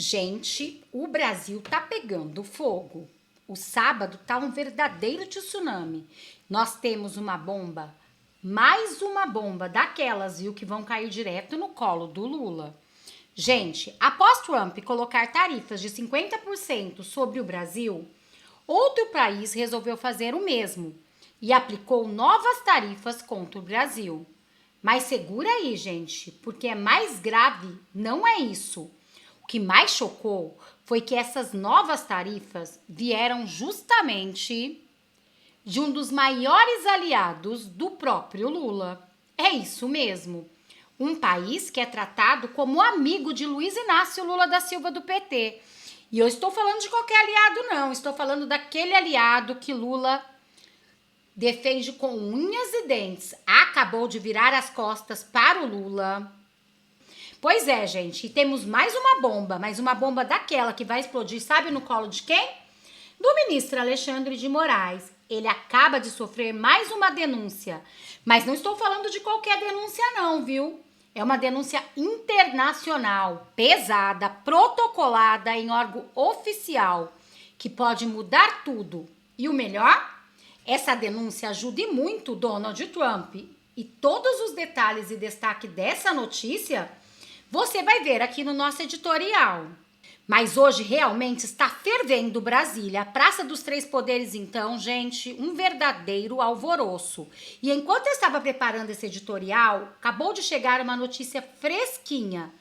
Gente, o Brasil tá pegando fogo. O sábado tá um verdadeiro tsunami. Nós temos uma bomba, mais uma bomba daquelas, viu, que vão cair direto no colo do Lula. Gente, após Trump colocar tarifas de 50% sobre o Brasil, outro país resolveu fazer o mesmo e aplicou novas tarifas contra o Brasil. Mas segura aí, gente, porque é mais grave, não é isso. O que mais chocou foi que essas novas tarifas vieram justamente de um dos maiores aliados do próprio Lula. É isso mesmo. Um país que é tratado como amigo de Luiz Inácio Lula da Silva do PT. E eu estou falando de qualquer aliado, não. Estou falando daquele aliado que Lula defende com unhas e dentes. Acabou de virar as costas para o Lula. Pois é, gente, e temos mais uma bomba, mas uma bomba daquela que vai explodir, sabe no colo de quem? Do ministro Alexandre de Moraes. Ele acaba de sofrer mais uma denúncia, mas não estou falando de qualquer denúncia não, viu? É uma denúncia internacional, pesada, protocolada em órgão oficial, que pode mudar tudo. E o melhor? Essa denúncia ajuda e muito Donald Trump. E todos os detalhes e destaque dessa notícia você vai ver aqui no nosso editorial. Mas hoje realmente está fervendo Brasília. A Praça dos Três Poderes, então, gente, um verdadeiro alvoroço. E enquanto eu estava preparando esse editorial, acabou de chegar uma notícia fresquinha.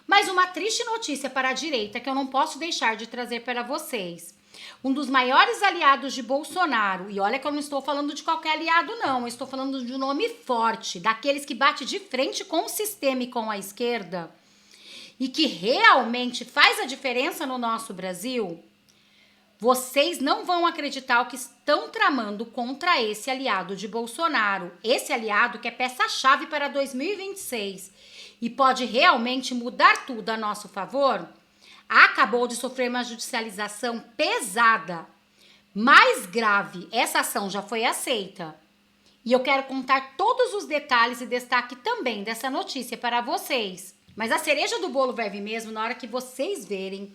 Mas uma triste notícia para a direita que eu não posso deixar de trazer para vocês. Um dos maiores aliados de Bolsonaro, e olha que eu não estou falando de qualquer aliado não, eu estou falando de um nome forte, daqueles que bate de frente com o sistema e com a esquerda, e que realmente faz a diferença no nosso Brasil, vocês não vão acreditar o que estão tramando contra esse aliado de Bolsonaro, esse aliado que é peça-chave para 2026 e pode realmente mudar tudo a nosso favor. Acabou de sofrer uma judicialização pesada, mais grave. Essa ação já foi aceita. E eu quero contar todos os detalhes e destaque também dessa notícia para vocês. Mas a cereja do bolo vai vir mesmo na hora que vocês verem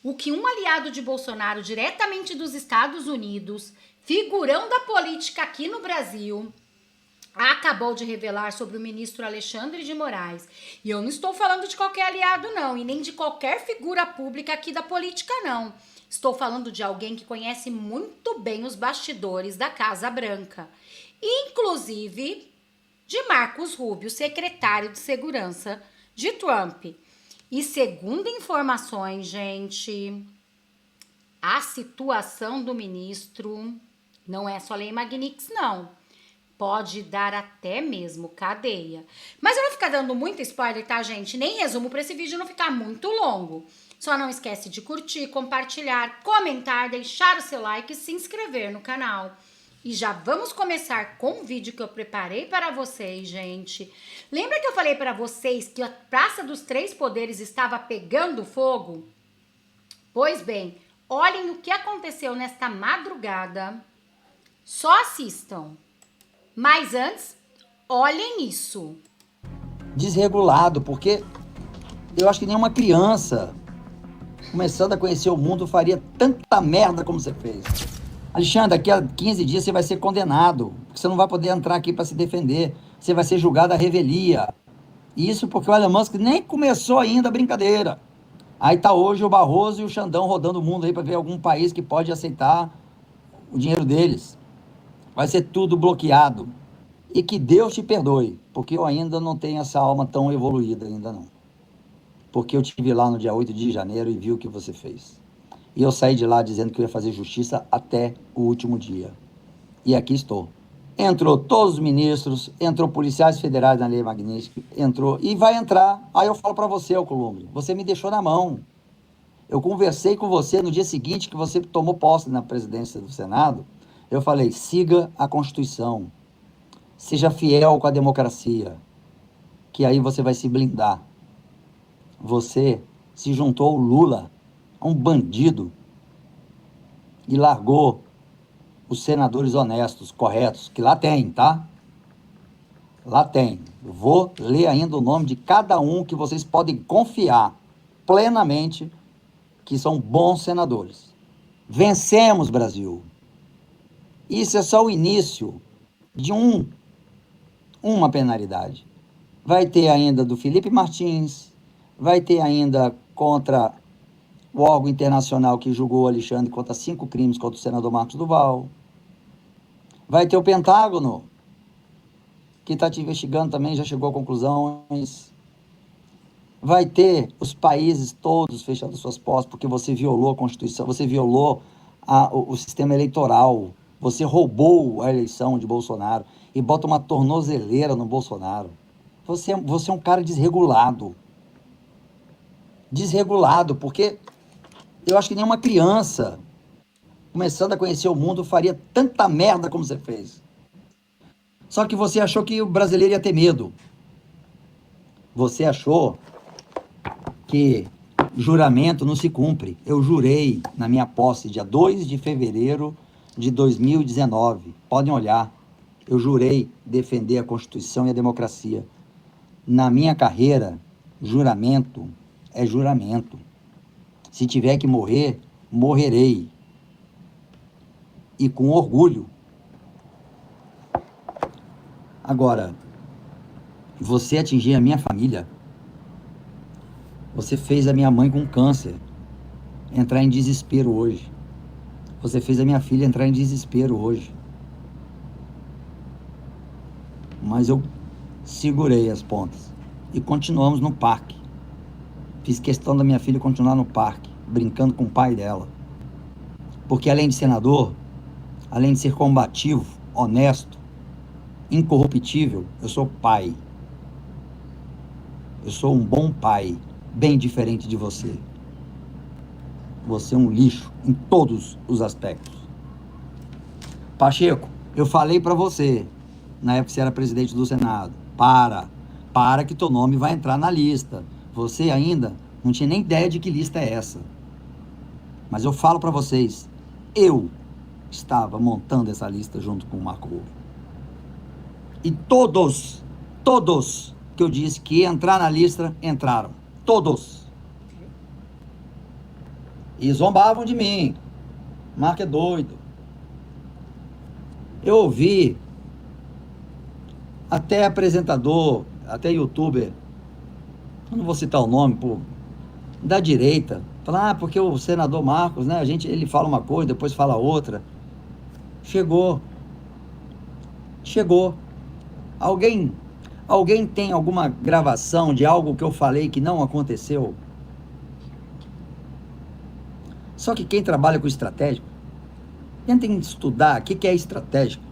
o que um aliado de Bolsonaro, diretamente dos Estados Unidos, figurão da política aqui no Brasil, acabou de revelar sobre o ministro Alexandre de Moraes. E eu não estou falando de qualquer aliado, não, e nem de qualquer figura pública aqui da política, não. Estou falando de alguém que conhece muito bem os bastidores da Casa Branca. Inclusive de Marcos Rubio, secretário de Segurança de Trump. E segundo informações, gente, a situação do ministro não é só lei Magnix, não. Pode dar até mesmo cadeia. Mas eu vou ficar dando muito spoiler, tá, gente? Nem resumo para esse vídeo não ficar muito longo. Só não esquece de curtir, compartilhar, comentar, deixar o seu like e se inscrever no canal. E já vamos começar com o vídeo que eu preparei para vocês, gente. Lembra que eu falei para vocês que a Praça dos Três Poderes estava pegando fogo? Pois bem, olhem o que aconteceu nesta madrugada. Só assistam. Mas antes, olhem isso. Desregulado, porque eu acho que nenhuma criança, começando a conhecer o mundo, faria tanta merda como você fez. Alexandre, daqui a 15 dias você vai ser condenado, porque você não vai poder entrar aqui para se defender, você vai ser julgado à revelia. Isso porque o Elon Musk nem começou ainda a brincadeira. Aí tá hoje o Barroso e o Xandão rodando o mundo aí para ver algum país que pode aceitar o dinheiro deles. Vai ser tudo bloqueado. E que Deus te perdoe, porque eu ainda não tenho essa alma tão evoluída ainda não. Porque eu estive lá no dia 8 de janeiro e vi o que você fez. E eu saí de lá dizendo que eu ia fazer justiça até o último dia. E aqui estou. Entrou todos os ministros, entrou policiais federais na Lei Magnitsky, entrou e vai entrar. Aí eu falo para você, Alcolumbre, você me deixou na mão. Eu conversei com você no dia seguinte que você tomou posse na presidência do Senado. Eu falei, siga a Constituição. Seja fiel com a democracia, que aí você vai se blindar. Você se juntou ao Lula, a um bandido, e largou os senadores honestos, corretos, que lá tem, tá? Lá tem. Eu vou ler ainda o nome de cada um que vocês podem confiar plenamente que são bons senadores. Vencemos, Brasil. Isso é só o início de uma penalidade. Vai ter ainda do Felipe Martins, vai ter ainda contra o órgão internacional que julgou o Alexandre contra 5 crimes contra o senador Marcos Duval. Vai ter o Pentágono, que está te investigando também, já chegou a conclusões. Vai ter os países todos fechando suas portas porque você violou a Constituição, você violou o sistema eleitoral, você roubou a eleição de Bolsonaro e bota uma tornozeleira no Bolsonaro. Você é um cara desregulado. Desregulado, porque eu acho que nenhuma criança, começando a conhecer o mundo, faria tanta merda como você fez. Só que você achou que o brasileiro ia ter medo. Você achou que juramento não se cumpre. Eu jurei na minha posse, dia 2 de fevereiro de 2019. Podem olhar. Eu jurei defender a Constituição e a democracia. Na minha carreira, juramento é juramento. Se tiver que morrer, morrerei. E com orgulho. Agora, você atingir a minha família, você fez a minha mãe com câncer entrar em desespero hoje. Você fez a minha filha entrar em desespero hoje. Mas eu segurei as pontas e continuamos no parque. Fiz questão da minha filha continuar no parque, brincando com o pai dela. Porque além de senador, além de ser combativo, honesto, incorruptível, eu sou pai. Eu sou um bom pai, bem diferente de você. Você é um lixo em todos os aspectos. Pacheco, eu falei para você, na época que você era presidente do Senado, para que teu nome vai entrar na lista. Você ainda não tinha nem ideia de que lista é essa. Mas eu falo para vocês, eu estava montando essa lista junto com o Marco Rubio. E todos que eu disse que ia entrar na lista, entraram. Todos. E zombavam de mim. Marco é doido. Eu ouvi até apresentador, até youtuber, eu não vou citar o nome, pô, da direita, falar, porque o senador Marcos, né, ele fala uma coisa, depois fala outra. Chegou. Alguém tem alguma gravação de algo que eu falei que não aconteceu? Só que quem trabalha com estratégico, tentem estudar o que é estratégico.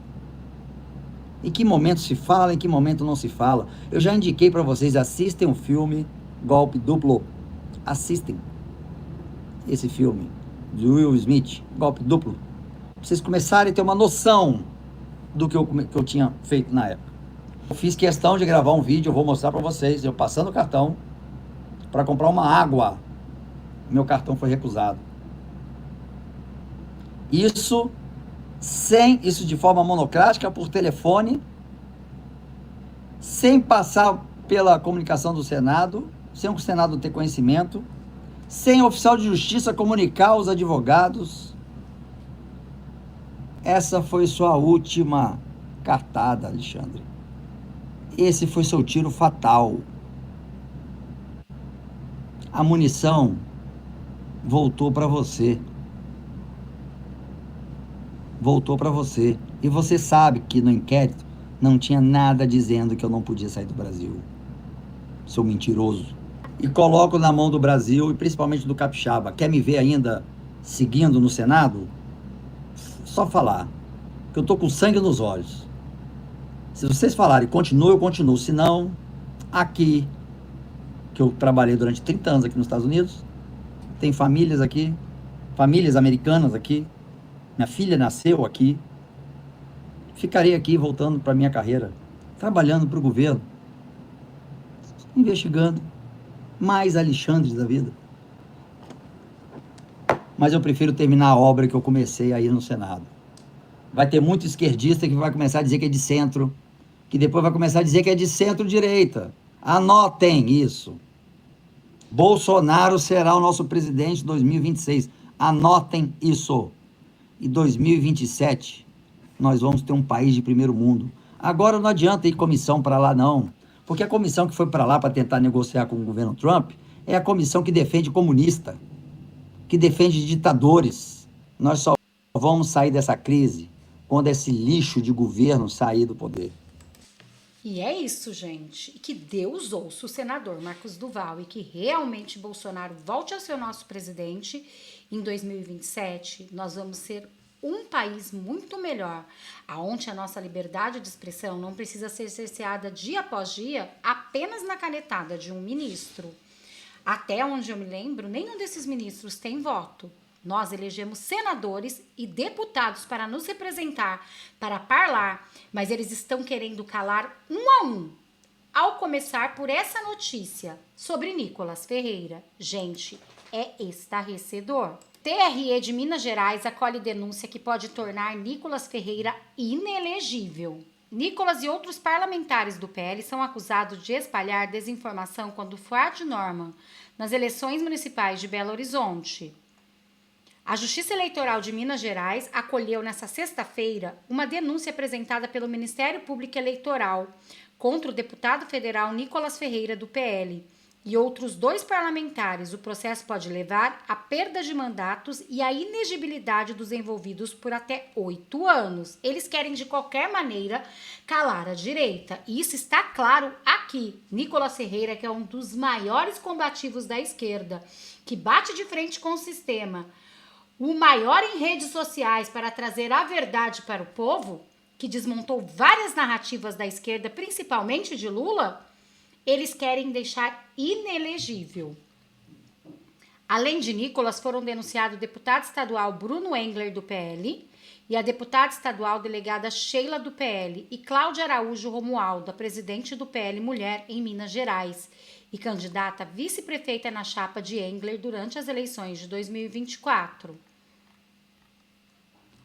Em que momento se fala, em que momento não se fala. Eu já indiquei para vocês, assistem o filme Golpe Duplo. Assistem esse filme de Will Smith, Golpe Duplo. Pra vocês começarem a ter uma noção do que eu tinha feito na época. Eu fiz questão de gravar um vídeo, eu vou mostrar para vocês, eu passando o cartão para comprar uma água. Meu cartão foi recusado. Isso de forma monocrática, por telefone, sem passar pela comunicação do Senado, sem o Senado ter conhecimento, sem o oficial de justiça comunicar aos advogados. Essa foi sua última cartada, Alexandre. Esse foi seu tiro fatal. A munição voltou para você. Voltou para você. E você sabe que no inquérito não tinha nada dizendo que eu não podia sair do Brasil. Seu mentiroso. E coloco na mão do Brasil e principalmente do Capixaba. Quer me ver ainda seguindo no Senado? Só falar. Que eu tô com sangue nos olhos. Se vocês falarem continua, eu continuo. Se não, aqui, que eu trabalhei durante 30 anos aqui nos Estados Unidos, tem famílias aqui, famílias americanas aqui, minha filha nasceu aqui, ficarei aqui voltando para minha carreira, trabalhando para o governo, investigando mais Alexandres da vida. Mas eu prefiro terminar a obra que eu comecei aí no Senado. Vai ter muito esquerdista que vai começar a dizer que é de centro, que depois vai começar a dizer que é de centro-direita. Anotem isso. Bolsonaro será o nosso presidente em 2026. Anotem isso. E 2027, nós vamos ter um país de primeiro mundo. Agora não adianta ir comissão para lá, não. Porque a comissão que foi para lá para tentar negociar com o governo Trump é a comissão que defende comunista, que defende ditadores. Nós só vamos sair dessa crise quando esse lixo de governo sair do poder. E é isso, gente. E que Deus ouça o senador Marcos Duval e que realmente Bolsonaro volte a ser o nosso presidente. Em 2027, nós vamos ser um país muito melhor, aonde a nossa liberdade de expressão não precisa ser cerceada dia após dia apenas na canetada de um ministro. Até onde eu me lembro, nenhum desses ministros tem voto. Nós elegemos senadores e deputados para nos representar, para falar, mas eles estão querendo calar um a um. Ao começar por essa notícia sobre Nicolas Ferreira. Gente, é estarrecedor. TRE de Minas Gerais acolhe denúncia que pode tornar Nicolas Ferreira inelegível. Nicolas e outros parlamentares do PL são acusados de espalhar desinformação quando Fuad Norman nas eleições municipais de Belo Horizonte. A Justiça Eleitoral de Minas Gerais acolheu nesta sexta-feira uma denúncia apresentada pelo Ministério Público Eleitoral contra o deputado federal Nicolas Ferreira, do PL, e outros 2 parlamentares. O processo pode levar à perda de mandatos e à inegibilidade dos envolvidos por até 8 anos. Eles querem, de qualquer maneira, calar a direita. E isso está claro aqui. Nicolas Ferreira, que é um dos maiores combativos da esquerda, que bate de frente com o sistema, o maior em redes sociais para trazer a verdade para o povo, que desmontou várias narrativas da esquerda, principalmente de Lula, eles querem deixar inelegível. Além de Nicolas, foram denunciados o deputado estadual Bruno Engler, do PL, e a deputada estadual delegada Sheila, do PL, e Cláudia Araújo Romualdo, a presidente do PL Mulher em Minas Gerais, e candidata a vice-prefeita na chapa de Engler durante as eleições de 2024.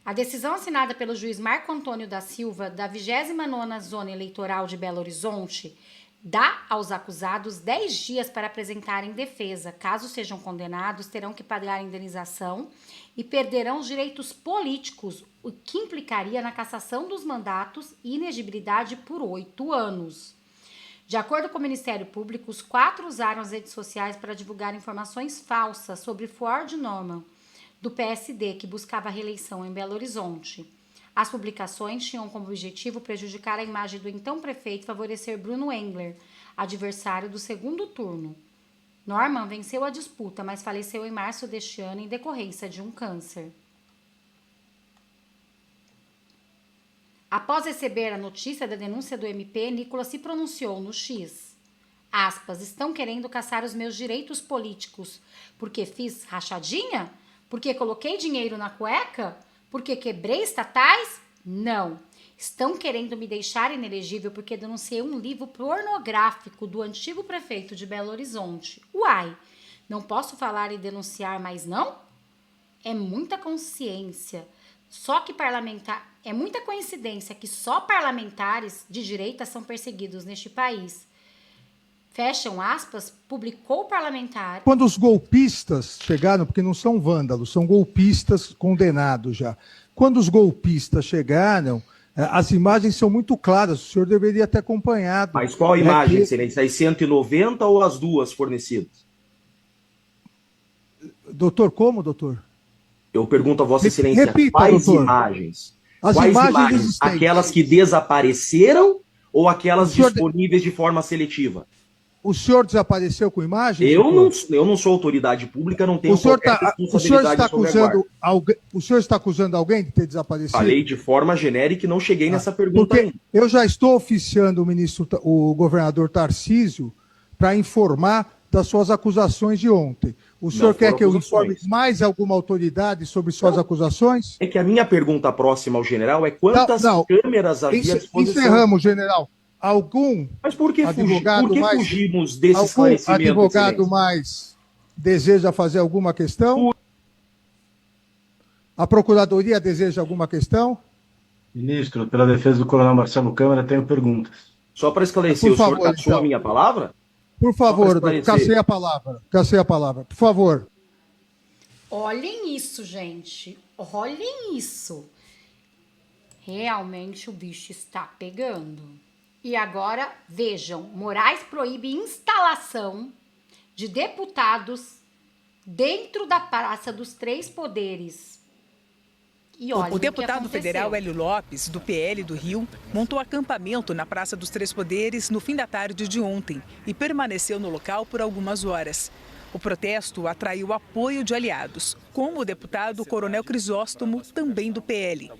A decisão assinada pelo juiz Marco Antônio da Silva, da 29ª Zona Eleitoral de Belo Horizonte, dá aos acusados 10 dias para apresentarem defesa. Caso sejam condenados, terão que pagar a indenização e perderão os direitos políticos, o que implicaria na cassação dos mandatos e inegibilidade por 8 anos. De acordo com o Ministério Público, os 4 usaram as redes sociais para divulgar informações falsas sobre Fuad Norman, do PSD, que buscava a reeleição em Belo Horizonte. As publicações tinham como objetivo prejudicar a imagem do então prefeito e favorecer Bruno Engler, adversário do segundo turno. Norman venceu a disputa, mas faleceu em março deste ano em decorrência de um câncer. Após receber a notícia da denúncia do MP, Nicolas se pronunciou no X. Aspas, estão querendo caçar os meus direitos políticos. Porque fiz rachadinha? Porque coloquei dinheiro na cueca? Porque quebrei estatais? Não. Estão querendo me deixar inelegível porque denunciei um livro pornográfico do antigo prefeito de Belo Horizonte. Uai, não posso falar e denunciar mais não? É muita consciência. É muita coincidência que só parlamentares de direita são perseguidos neste país. Fecham aspas, publicou o parlamentar. Quando os golpistas chegaram, porque não são vândalos, são golpistas condenados já. Quando os golpistas chegaram, as imagens são muito claras, o senhor deveria ter acompanhado. Mas qual imagem, Excelência? As 190 ou as 2 fornecidas? Doutor, como, doutor? Eu pergunto a Vossa Excelência, repita, quais doutor. Imagens? As Quais imagens existentes. Aquelas que desapareceram ou aquelas disponíveis de forma seletiva? O senhor desapareceu com imagem? Eu não sou autoridade pública, não tenho qualquer responsabilidade sobre a guarda. O senhor está acusando alguém de ter desaparecido? Falei de forma genérica e não cheguei nessa pergunta ainda. Eu já estou oficiando o governador Tarcísio para informar das suas acusações de ontem. O senhor quer que eu informe mais alguma autoridade sobre suas acusações? É que a minha pergunta próxima ao general é quantas câmeras havia à disposição? Encerramos, general. Mas por que fugimos desse algum esclarecimento? Advogado mais deseja fazer alguma questão? A Procuradoria deseja alguma questão? Ministro, pela defesa do coronel Marcelo Câmara, tenho perguntas. Só para esclarecer, o senhor cassou a minha palavra? Por favor, cassei a palavra. Por favor. Olhem isso, gente. Olhem isso. Realmente o bicho está pegando. E agora, vejam, Moraes proíbe instalação de deputados dentro da Praça dos Três Poderes. E olha, o deputado federal Hélio Lopes, do PL do Rio, montou acampamento na Praça dos Três Poderes no fim da tarde de ontem e permaneceu no local por algumas horas. O protesto atraiu apoio de aliados, como o deputado Coronel Crisóstomo, também do PL.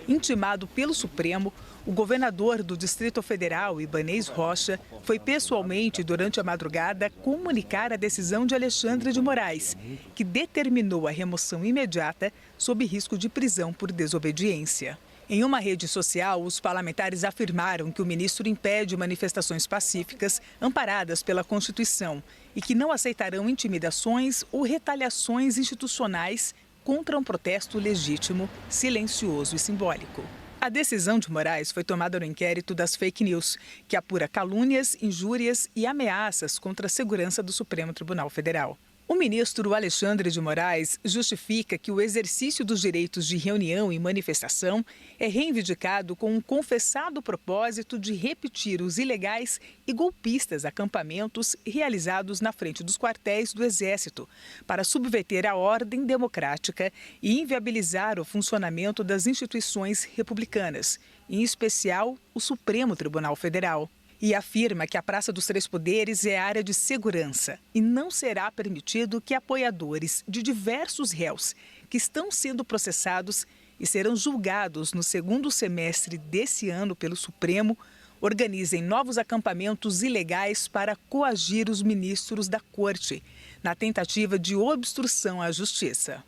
Intimado pelo Supremo, o governador do Distrito Federal, Ibanez Rocha, foi pessoalmente, durante a madrugada, comunicar a decisão de Alexandre de Moraes, que determinou a remoção imediata sob risco de prisão por desobediência. Em uma rede social, os parlamentares afirmaram que o ministro impede manifestações pacíficas amparadas pela Constituição e que não aceitarão intimidações ou retaliações institucionais contra um protesto legítimo, silencioso e simbólico. A decisão de Moraes foi tomada no inquérito das fake news, que apura calúnias, injúrias e ameaças contra a segurança do Supremo Tribunal Federal. O ministro Alexandre de Moraes justifica que o exercício dos direitos de reunião e manifestação é reivindicado com um confessado propósito de repetir os ilegais e golpistas acampamentos realizados na frente dos quartéis do Exército para subverter a ordem democrática e inviabilizar o funcionamento das instituições republicanas, em especial o Supremo Tribunal Federal. E afirma que a Praça dos Três Poderes é área de segurança e não será permitido que apoiadores de diversos réus que estão sendo processados e serão julgados no segundo semestre desse ano pelo Supremo organizem novos acampamentos ilegais para coagir os ministros da Corte, na tentativa de obstrução à justiça.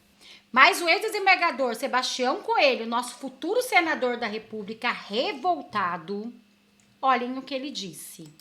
Mas o ex-desembargador Sebastião Coelho, nosso futuro senador da República, revoltado, olhem o que ele disse.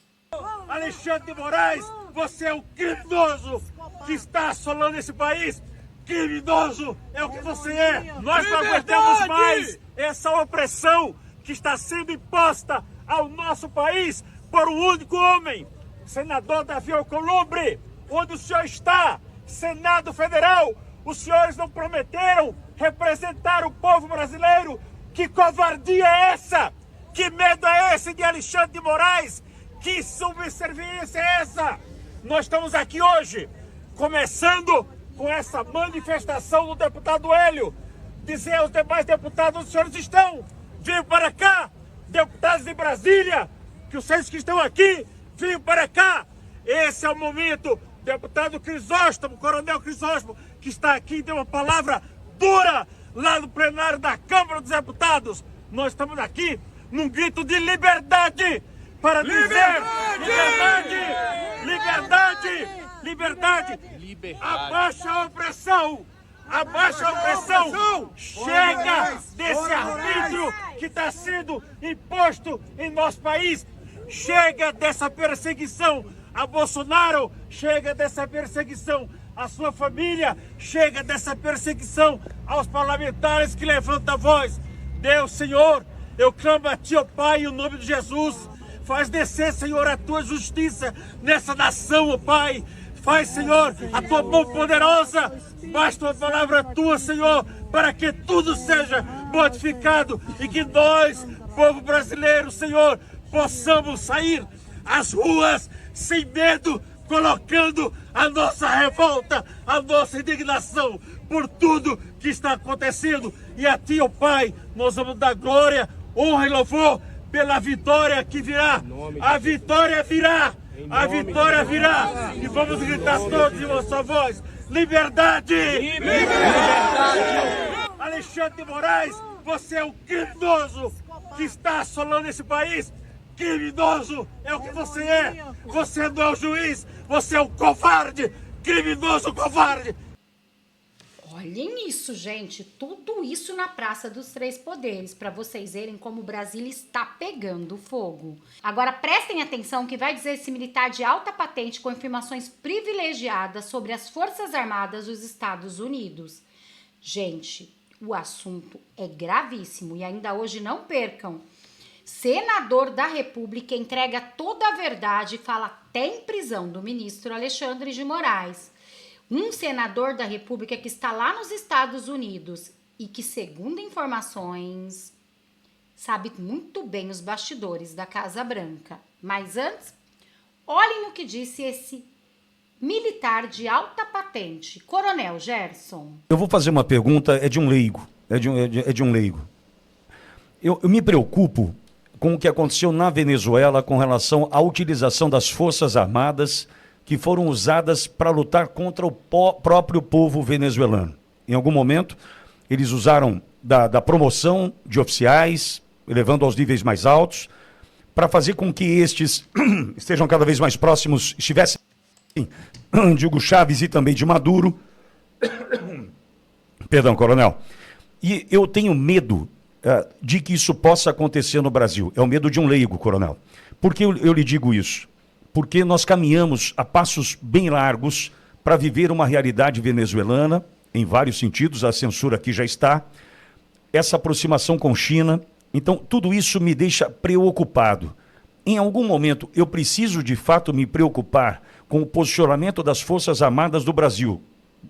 Alexandre de Moraes, você é o criminoso que está assolando esse país. Criminoso é o que você é. Nós não aguentamos mais essa opressão que está sendo imposta ao nosso país por um único homem. Senador Davi Alcolumbre, onde o senhor está? Senado Federal, os senhores não prometeram representar o povo brasileiro? Que covardia é essa? Que medo é esse de Alexandre de Moraes? Que subserviência é essa? Nós estamos aqui hoje, começando com essa manifestação do deputado Hélio. Dizer aos demais deputados onde os senhores estão. Venham para cá, deputados de Brasília, que vocês que estão aqui, venham para cá. Esse é o momento. Deputado Crisóstomo, Coronel Crisóstomo, que está aqui, deu uma palavra dura lá no plenário da Câmara dos Deputados. Nós estamos aqui num grito de liberdade, para dizer liberdade, abaixa a opressão, chega desse arbítrio que está sendo imposto em nosso país, chega dessa perseguição a Bolsonaro, chega dessa perseguição à sua família, chega dessa perseguição aos parlamentares que levantam a voz. Deus, Senhor, eu clamo a Ti, ó Pai, em nome de Jesus. Faz descer, Senhor, a Tua justiça nessa nação, ó Pai. Faz, Senhor, a Tua mão poderosa. Basta uma palavra Tua, Senhor, para que tudo seja modificado e que nós, povo brasileiro, Senhor, possamos sair às ruas sem medo, colocando a nossa revolta, a nossa indignação por tudo que está acontecendo. E a Ti, ó Pai, nós vamos dar glória, honra e louvor pela vitória que virá. A vitória virá. A vitória virá. E vamos gritar todos em uma só voz. Liberdade! Liberdade! Alexandre de Moraes, você é o criminoso que está assolando esse país. Criminoso é o que você é. Você não é o juiz. Você é o covarde. Criminoso covarde. Olhem isso, gente. Tudo isso na Praça dos Três Poderes, para vocês verem como o Brasil está pegando fogo. Agora prestem atenção que vai dizer esse militar de alta patente com informações privilegiadas sobre as Forças Armadas dos Estados Unidos. Gente, o assunto é gravíssimo e ainda hoje não percam. Senador da República entrega toda a verdade e fala até em prisão do ministro Alexandre de Moraes. Um senador da República que está lá nos Estados Unidos e que, segundo informações, sabe muito bem os bastidores da Casa Branca. Mas antes, olhem no que disse esse militar de alta patente, Coronel Gerson. Eu vou fazer uma pergunta, é de um leigo. Eu me preocupo com o que aconteceu na Venezuela com relação à utilização das Forças Armadas que foram usadas para lutar contra o próprio povo venezuelano. Em algum momento, eles usaram da promoção de oficiais, elevando aos níveis mais altos, para fazer com que estes estejam cada vez mais próximos, estivessem de Hugo Chávez e também de Maduro. Perdão, coronel. E eu tenho medo de que isso possa acontecer no Brasil. É o medo de um leigo, coronel. Por que eu lhe digo isso? Porque nós caminhamos a passos bem largos para viver uma realidade venezuelana, em vários sentidos, a censura aqui já está, essa aproximação com China. Então, tudo isso me deixa preocupado. Em algum momento, eu preciso de fato me preocupar com o posicionamento das Forças Armadas do Brasil,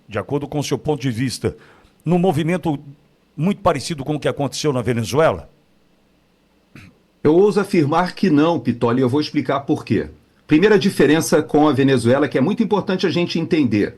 de acordo com o seu ponto de vista, num movimento muito parecido com o que aconteceu na Venezuela? Eu ouso afirmar que não, Pitoli, e eu vou explicar por quê. Primeira diferença com a Venezuela, que é muito importante a gente entender.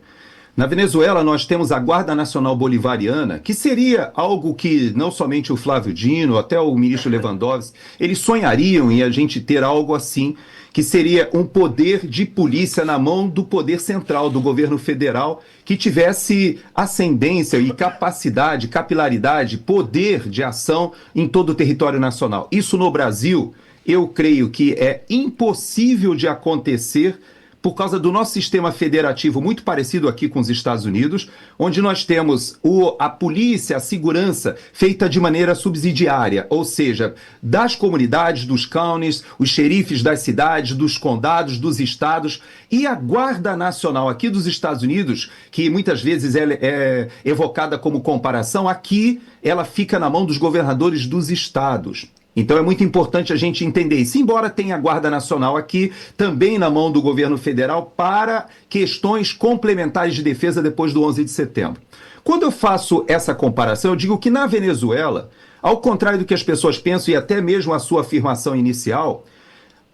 Na Venezuela, nós temos a Guarda Nacional Bolivariana, que seria algo que não somente o Flávio Dino, até o ministro Lewandowski, eles sonhariam em a gente ter algo assim, que seria um poder de polícia na mão do poder central, do governo federal, que tivesse ascendência e capacidade, capilaridade, poder de ação em todo o território nacional. Isso no Brasil, eu creio que é impossível de acontecer por causa do nosso sistema federativo muito parecido aqui com os Estados Unidos, onde nós temos a polícia, a segurança feita de maneira subsidiária, ou seja, das comunidades, dos counties, os xerifes das cidades, dos condados, dos estados, e a Guarda Nacional aqui dos Estados Unidos, que muitas vezes é evocada como comparação, aqui ela fica na mão dos governadores dos estados. Então é muito importante a gente entender isso. Embora tenha a Guarda Nacional aqui, também na mão do governo federal, para questões complementares de defesa depois do 11 de setembro. Quando eu faço essa comparação, eu digo que na Venezuela, ao contrário do que as pessoas pensam e até mesmo a sua afirmação inicial,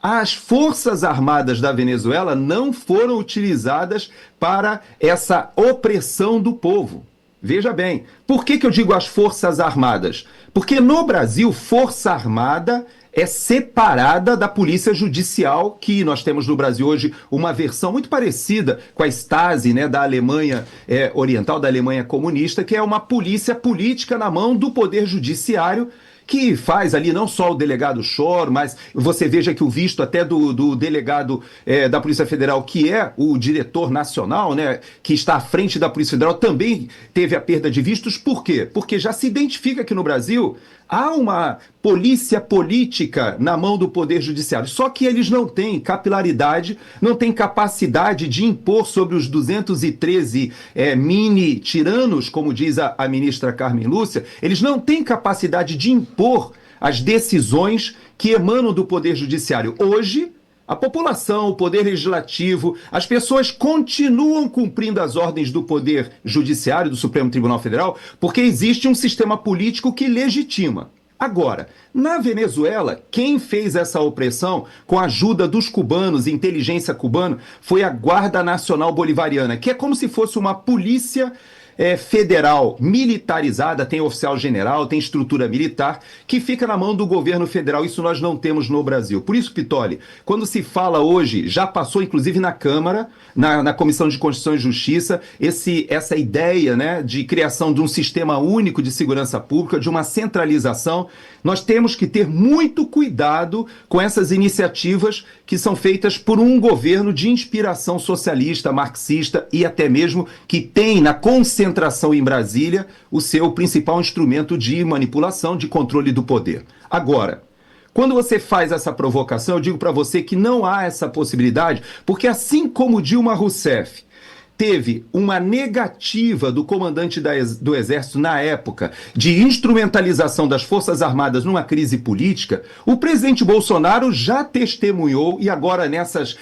as Forças Armadas da Venezuela não foram utilizadas para essa opressão do povo. Veja bem, por que eu digo as Forças Armadas? Porque no Brasil, Força Armada é separada da Polícia Judicial, que nós temos no Brasil hoje uma versão muito parecida com a Stasi, né, da Alemanha Oriental, da Alemanha comunista, que é uma polícia política na mão do Poder Judiciário, que faz ali não só o delegado Chor, mas você veja que o visto até do delegado da Polícia Federal, que é o diretor nacional, né, que está à frente da Polícia Federal, também teve a perda de vistos. Por quê? Porque já se identifica que no Brasil há uma polícia política na mão do Poder Judiciário, só que eles não têm capilaridade, não têm capacidade de impor sobre os 213 mini-tiranos, como diz a ministra Carmen Lúcia, eles não têm capacidade de impor as decisões que emanam do Poder Judiciário. Hoje, a população, o Poder Legislativo, as pessoas continuam cumprindo as ordens do Poder Judiciário, do Supremo Tribunal Federal, porque existe um sistema político que legitima. Agora, na Venezuela, quem fez essa opressão com a ajuda dos cubanos, inteligência cubana, foi a Guarda Nacional Bolivariana, que é como se fosse uma polícia federal militarizada, tem oficial general, tem estrutura militar, que fica na mão do governo federal. Isso nós não temos no Brasil. Por isso, Pitoli, quando se fala hoje, já passou inclusive na Câmara, na Comissão de Constituição e Justiça, essa ideia, né, de criação de um sistema único de segurança pública, de uma centralização. Nós temos que ter muito cuidado com essas iniciativas que são feitas por um governo de inspiração socialista, marxista e até mesmo que tem na concentração em Brasília o seu principal instrumento de manipulação, de controle do poder. Agora, quando você faz essa provocação, eu digo para você que não há essa possibilidade, porque assim como Dilma Rousseff teve uma negativa do comandante do Exército na época de instrumentalização das Forças Armadas numa crise política, o presidente Bolsonaro já testemunhou, e agora nessas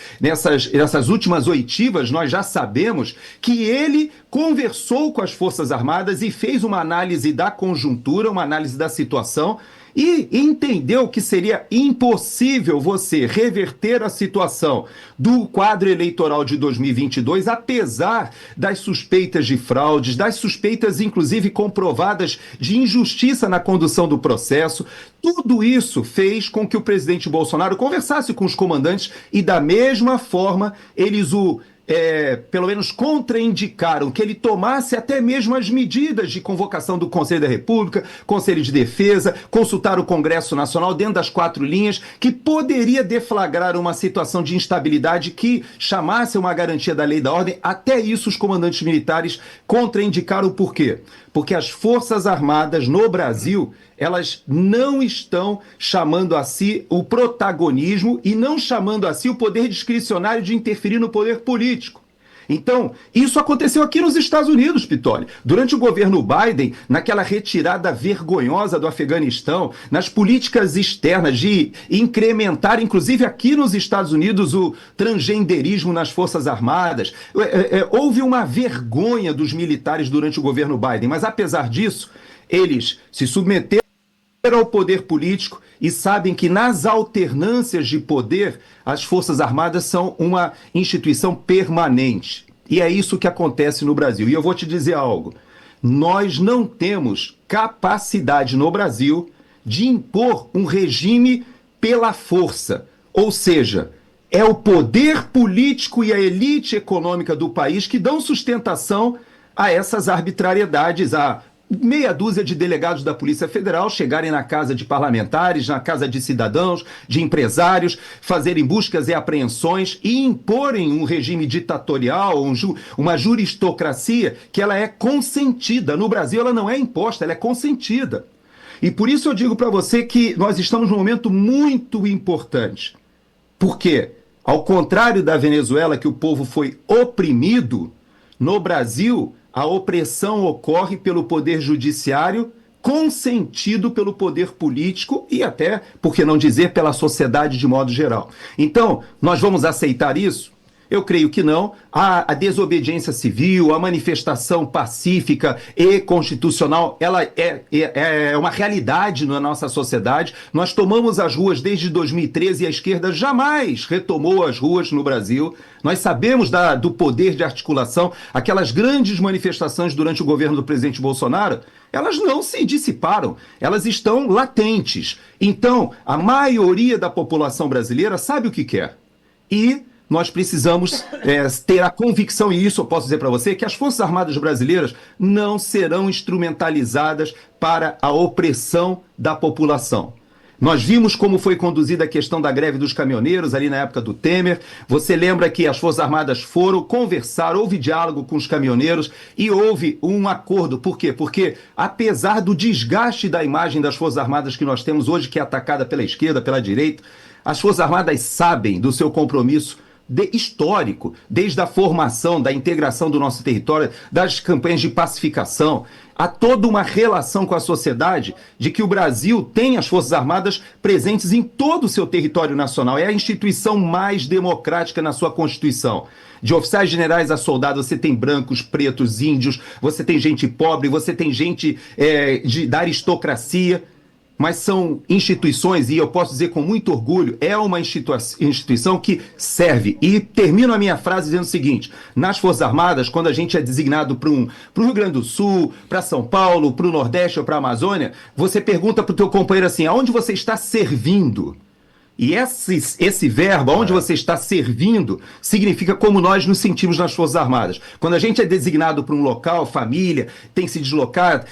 últimas oitivas nós já sabemos que ele conversou com as Forças Armadas e fez uma análise da conjuntura, uma análise da situação, e entendeu que seria impossível você reverter a situação do quadro eleitoral de 2022, apesar das suspeitas de fraudes, das suspeitas, inclusive, comprovadas de injustiça na condução do processo. Tudo isso fez com que o presidente Bolsonaro conversasse com os comandantes e, da mesma forma, eles pelo menos contraindicaram que ele tomasse até mesmo as medidas de convocação do Conselho da República, Conselho de Defesa, consultar o Congresso Nacional dentro das 4 linhas, que poderia deflagrar uma situação de instabilidade que chamasse uma garantia da lei e da ordem. Até isso os comandantes militares contraindicaram. Por quê? Porque as Forças Armadas no Brasil, elas não estão chamando a si o protagonismo e não chamando a si o poder discricionário de interferir no poder político. Então, isso aconteceu aqui nos Estados Unidos, Pitoli. Durante o governo Biden, naquela retirada vergonhosa do Afeganistão, nas políticas externas de incrementar, inclusive aqui nos Estados Unidos, o transgenderismo nas Forças Armadas, houve uma vergonha dos militares durante o governo Biden, mas apesar disso, eles se submeteram ao poder político e sabem que nas alternâncias de poder as Forças Armadas são uma instituição permanente. E é isso que acontece no Brasil. E eu vou te dizer algo. Nós não temos capacidade no Brasil de impor um regime pela força. Ou seja, é o poder político e a elite econômica do país que dão sustentação a essas arbitrariedades, a meia dúzia de delegados da Polícia Federal chegarem na casa de parlamentares, na casa de cidadãos, de empresários, fazerem buscas e apreensões e imporem um regime ditatorial, uma juristocracia que ela é consentida. No Brasil ela não é imposta, ela é consentida. E por isso eu digo para você que nós estamos num momento muito importante. Porque, ao contrário da Venezuela, que o povo foi oprimido, no Brasil a opressão ocorre pelo poder judiciário, consentido pelo poder político e até, por que não dizer, pela sociedade de modo geral. Então, nós vamos aceitar isso? Eu creio que não. A desobediência civil, a manifestação pacífica e constitucional, ela é uma realidade na nossa sociedade. Nós tomamos as ruas desde 2013 e a esquerda jamais retomou as ruas no Brasil. Nós sabemos do poder de articulação. Aquelas grandes manifestações durante o governo do presidente Bolsonaro, elas não se dissiparam, elas estão latentes. Então, a maioria da população brasileira sabe o que quer. E nós precisamos ter a convicção, e isso eu posso dizer para você, que as Forças Armadas brasileiras não serão instrumentalizadas para a opressão da população. Nós vimos como foi conduzida a questão da greve dos caminhoneiros ali na época do Temer. Você lembra que as Forças Armadas foram conversar, houve diálogo com os caminhoneiros e houve um acordo. Por quê? Porque apesar do desgaste da imagem das Forças Armadas que nós temos hoje, que é atacada pela esquerda, pela direita, as Forças Armadas sabem do seu compromisso histórico, desde a formação, da integração do nosso território, das campanhas de pacificação. Há toda uma relação com a sociedade de que o Brasil tem as Forças Armadas presentes em todo o seu território nacional. É a instituição mais democrática na sua Constituição. De oficiais generais a soldados, você tem brancos, pretos, índios, você tem gente pobre, você tem gente da aristocracia. Mas são instituições, e eu posso dizer com muito orgulho, é uma instituição que serve. E termino a minha frase dizendo o seguinte: nas Forças Armadas, quando a gente é designado para o Rio Grande do Sul, para São Paulo, para o Nordeste ou para a Amazônia, você pergunta para o teu companheiro assim, aonde você está servindo? E esse verbo, onde você está servindo, significa como nós nos sentimos nas Forças Armadas. Quando a gente é designado para um local, família, tem que se deslocar,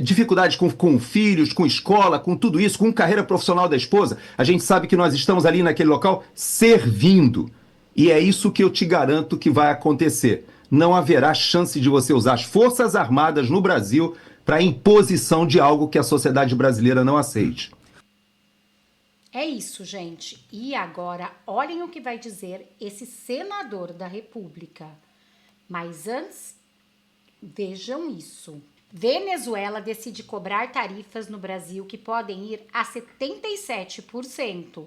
dificuldades com filhos, com escola, com tudo isso, com carreira profissional da esposa, a gente sabe que nós estamos ali naquele local servindo. E é isso que eu te garanto que vai acontecer. Não haverá chance de você usar as Forças Armadas no Brasil para imposição de algo que a sociedade brasileira não aceite. É isso, gente. E agora, olhem o que vai dizer esse senador da República. Mas antes, vejam isso. Venezuela decide cobrar tarifas no Brasil que podem ir a 77%.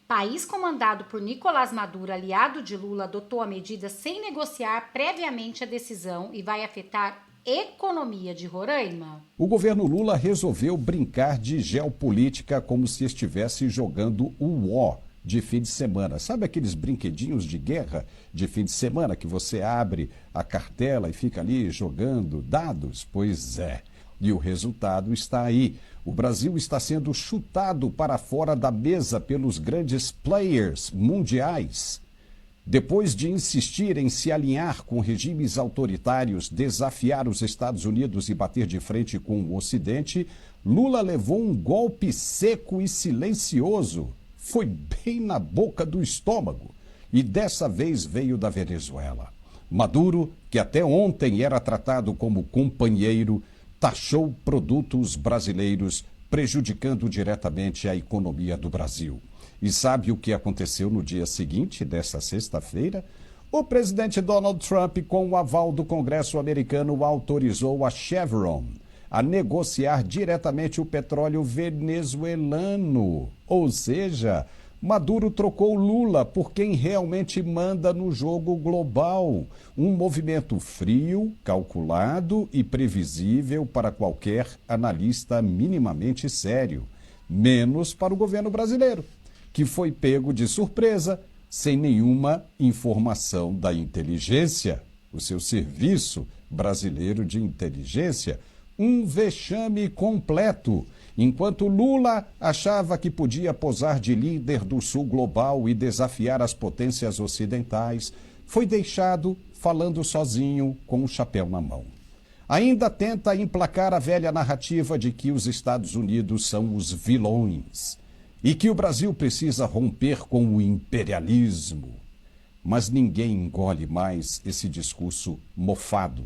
País comandado por Nicolás Maduro, aliado de Lula, adotou a medida sem negociar previamente a decisão e vai afetar a economia de Roraima. O governo Lula resolveu brincar de geopolítica como se estivesse jogando o War de fim de semana. Sabe aqueles brinquedinhos de guerra de fim de semana que você abre a cartela e fica ali jogando dados? Pois é. E o resultado está aí. O Brasil está sendo chutado para fora da mesa pelos grandes players mundiais. Depois de insistir em se alinhar com regimes autoritários, desafiar os Estados Unidos e bater de frente com o Ocidente, Lula levou um golpe seco e silencioso. Foi bem na boca do estômago. E dessa vez veio da Venezuela. Maduro, que até ontem era tratado como companheiro, taxou produtos brasileiros, prejudicando diretamente a economia do Brasil. E sabe o que aconteceu no dia seguinte, desta sexta-feira? O presidente Donald Trump, com o aval do Congresso americano, autorizou a Chevron a negociar diretamente o petróleo venezuelano. Ou seja, Maduro trocou Lula por quem realmente manda no jogo global. Um movimento frio, calculado e previsível para qualquer analista minimamente sério. Menos para o governo brasileiro, que foi pego de surpresa, sem nenhuma informação da inteligência. O seu serviço brasileiro de inteligência, um vexame completo. Enquanto Lula achava que podia posar de líder do sul global e desafiar as potências ocidentais, foi deixado falando sozinho com o chapéu na mão. Ainda tenta emplacar a velha narrativa de que os Estados Unidos são os vilões e que o Brasil precisa romper com o imperialismo. Mas ninguém engole mais esse discurso mofado.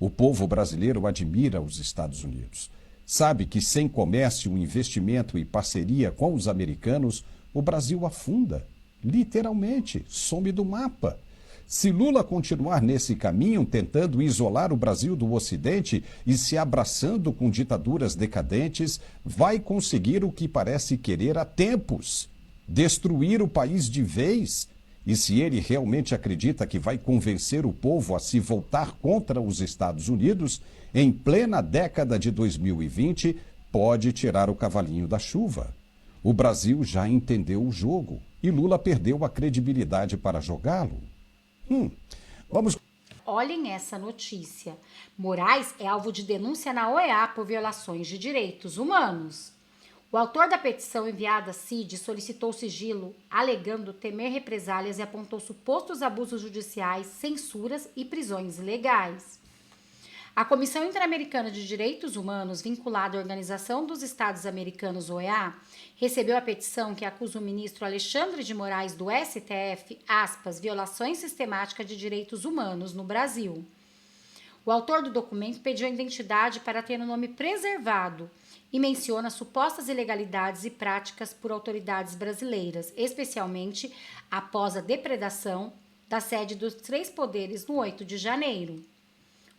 O povo brasileiro admira os Estados Unidos. Sabe que sem comércio, investimento e parceria com os americanos, o Brasil afunda. Literalmente, some do mapa. Se Lula continuar nesse caminho, tentando isolar o Brasil do Ocidente e se abraçando com ditaduras decadentes, vai conseguir o que parece querer há tempos: destruir o país de vez. E se ele realmente acredita que vai convencer o povo a se voltar contra os Estados Unidos, em plena década de 2020, pode tirar o cavalinho da chuva. O Brasil já entendeu o jogo e Lula perdeu a credibilidade para jogá-lo. Vamos... Olhem essa notícia. Moraes é alvo de denúncia na OEA por violações de direitos humanos. O autor da petição enviada à CID solicitou sigilo, alegando temer represálias e apontou supostos abusos judiciais, censuras e prisões ilegais. A Comissão Interamericana de Direitos Humanos, vinculada à Organização dos Estados Americanos, OEA, recebeu a petição que acusa o ministro Alexandre de Moraes do STF, aspas, violações sistemáticas de direitos humanos no Brasil. O autor do documento pediu a identidade para ter o nome preservado e menciona supostas ilegalidades e práticas por autoridades brasileiras, especialmente após a depredação da sede dos três poderes no 8 de janeiro.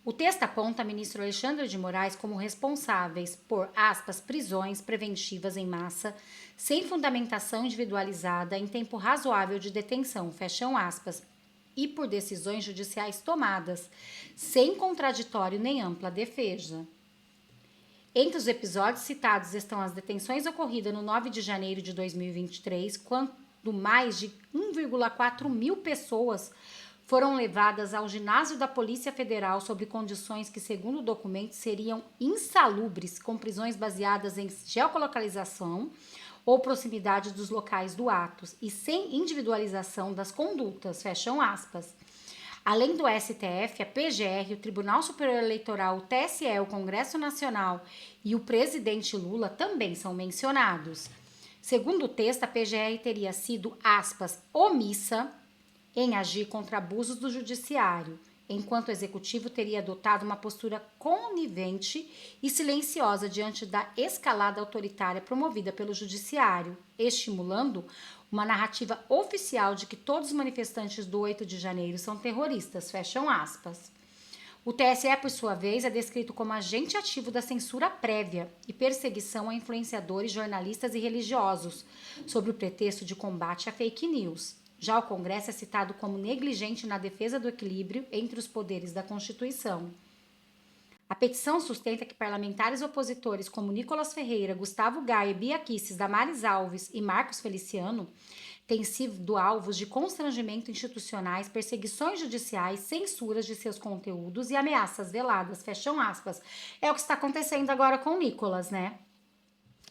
O texto aponta o ministro Alexandre de Moraes como responsáveis por, aspas, prisões preventivas em massa, sem fundamentação individualizada em tempo razoável de detenção, fecham aspas, e por decisões judiciais tomadas, sem contraditório nem ampla defesa. Entre os episódios citados estão as detenções ocorridas no 9 de janeiro de 2023, quando mais de 1,4 mil pessoas foram levadas ao ginásio da Polícia Federal sob condições que, segundo o documento, seriam insalubres, com prisões baseadas em geolocalização ou proximidade dos locais do ato e sem individualização das condutas, fecham aspas. Além do STF, a PGR, o Tribunal Superior Eleitoral, o TSE, o Congresso Nacional e o presidente Lula também são mencionados. Segundo o texto, a PGR teria sido, aspas, omissa em agir contra abusos do judiciário enquanto o executivo teria adotado uma postura conivente e silenciosa diante da escalada autoritária promovida pelo judiciário, estimulando uma narrativa oficial de que todos os manifestantes do 8 de janeiro são terroristas, fecham aspas. O TSE, por sua vez, é descrito como agente ativo da censura prévia e perseguição a influenciadores, jornalistas e religiosos, sob o pretexto de combate a fake news. Já o Congresso é citado como negligente na defesa do equilíbrio entre os poderes da Constituição. A petição sustenta que parlamentares opositores como Nicolas Ferreira, Gustavo Gaia, Bia Kicis, Damares Alves e Marcos Feliciano têm sido alvos de constrangimento institucionais, perseguições judiciais, censuras de seus conteúdos e ameaças veladas, fecham aspas. É o que está acontecendo agora com o Nicolas, né?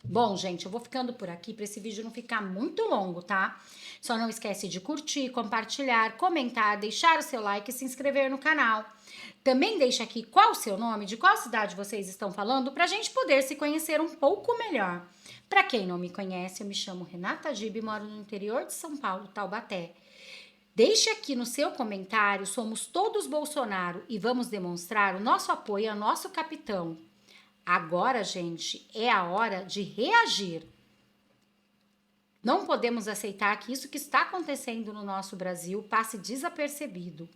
Bom, gente, eu vou ficando por aqui para esse vídeo não ficar muito longo, tá? Só não esquece de curtir, compartilhar, comentar, deixar o seu like e se inscrever no canal. Também deixa aqui qual o seu nome, de qual cidade vocês estão falando, para a gente poder se conhecer um pouco melhor. Para quem não me conhece, eu me chamo Renata Dib e moro no interior de São Paulo, Taubaté. Deixe aqui no seu comentário, somos todos Bolsonaro e vamos demonstrar o nosso apoio ao nosso capitão. Agora, gente, é a hora de reagir. Não podemos aceitar que isso que está acontecendo no nosso Brasil passe desapercebido.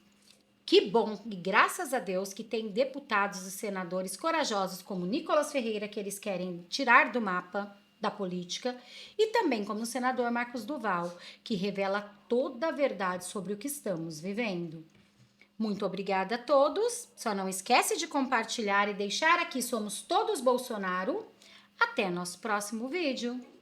Que bom e graças a Deus que tem deputados e senadores corajosos como Nicolas Ferreira, que eles querem tirar do mapa da política, e também como o senador Marcos Duval, que revela toda a verdade sobre o que estamos vivendo. Muito obrigada a todos. Só não esquece de compartilhar e deixar aqui somos todos Bolsonaro. Até nosso próximo vídeo.